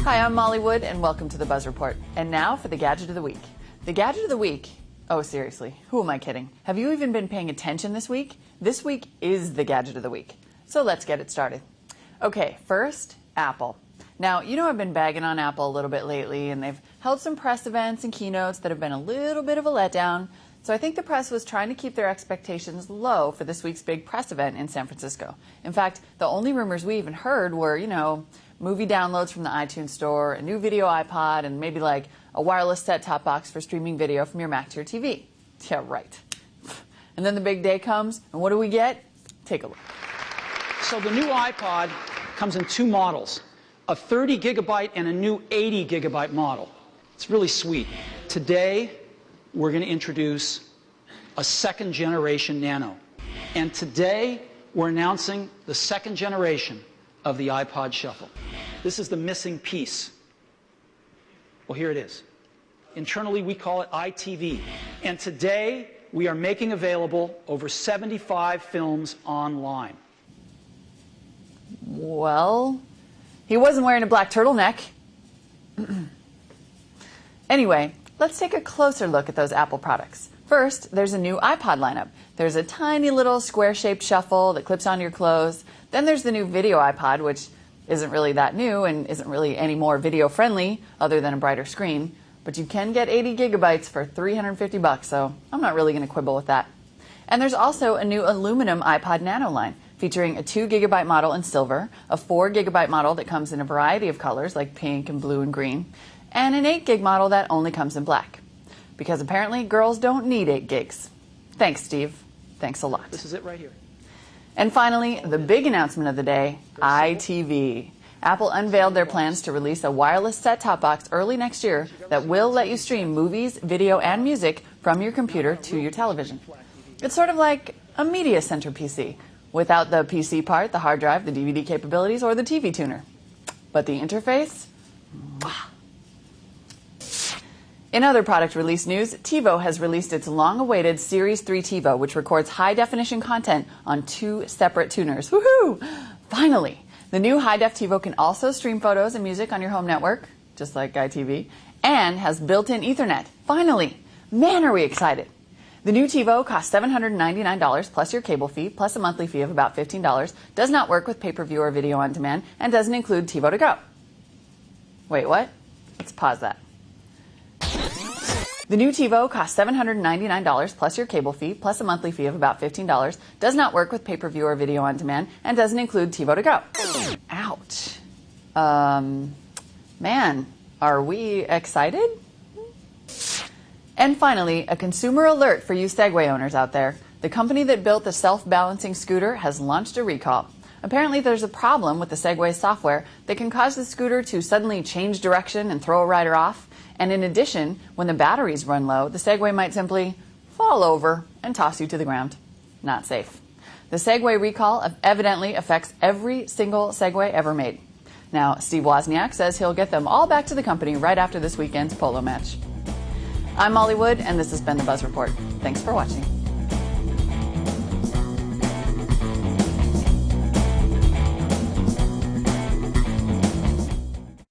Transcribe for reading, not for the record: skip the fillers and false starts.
Hi, I'm Molly Wood, and welcome to the Buzz Report. And now for the Gadget of the Week. The Gadget of the Week, oh seriously, who am I kidding? Have you even been paying attention this week? This week is the Gadget of the Week. So let's get it started. Okay, first, Apple. Now, you know I've been bagging on Apple a little bit lately, and they've held some press events and keynotes that have been a little bit of a letdown. So I think the press was trying to keep their expectations low for this week's big press event in San Francisco. In fact, the only rumors we even heard were, movie downloads from the iTunes store, a new video iPod, and maybe like a wireless set-top box for streaming video from your Mac to your TV. Yeah, right. And then the big day comes, and what do we get? Take a look. So the new iPod comes in two models, a 30 gigabyte and a new 80 gigabyte model. It's really sweet. Today, we're going to introduce a second generation Nano. And today, we're announcing the second generation of the iPod Shuffle. This is the missing piece. Well, here it is. Internally, we call it iTV. And today, we are making available over 75 films online. Well, he wasn't wearing a black turtleneck. Anyway, let's take a closer look at those Apple products. First, there's a new Ipod Lineup. There's a tiny little square-shaped shuffle that clips onto your clothes. Then there's the new video iPod, which isn't really that new and isn't really any more video-friendly other than a brighter screen. But you can get 80 gigabytes for $350, so I'm not really going to quibble with that. And there's also a new aluminum iPod Nano line, featuring a 2 gigabyte model in silver, a 4 gigabyte model that comes in a variety of colors like pink and blue and green, and an 8 gig model that only comes in black. Because apparently girls don't need 8 gigs. Thanks, Steve. Thanks a lot. This is it right here. And finally, the big announcement of the day, iTV. Apple unveiled their plans to release a wireless set-top box early next year that will let you stream movies, video, and music from your computer to your television. It's sort of like a media center PC, without the PC part, the hard drive, the DVD capabilities, or the TV tuner. But the interface? Mwah. In other product release news, TiVo has released its long-awaited Series 3 TiVo, which records high-definition content on 2 separate tuners. Woohoo! Finally! The new high-def TiVo can also stream photos and music on your home network, just like iTV, and has built-in Ethernet. Finally! Man, are we excited! The new TiVo costs $799 plus your cable fee, plus a monthly fee of about $15, does not work with pay-per-view or video on demand, and doesn't include TiVo to go. Wait, what? Let's pause that. The new TiVo costs $799 plus your cable fee, plus a monthly fee of about $15, does not work with pay-per-view or video on demand, and doesn't include TiVo to go. Ouch. Man, are we excited? And finally, a consumer alert for you Segway owners out there. The company that built the self-balancing scooter has launched a recall. Apparently there's a problem with the Segway software that can cause the scooter to suddenly change direction and throw a rider off. And in addition, when the batteries run low, the Segway might simply fall over and toss you to the ground. Not safe. The Segway recall evidently affects every single Segway ever made. Now, Steve Wozniak says he'll get them all back to the company right after this weekend's polo match. I'm Molly Wood, and this has been the Buzz Report. Thanks for watching.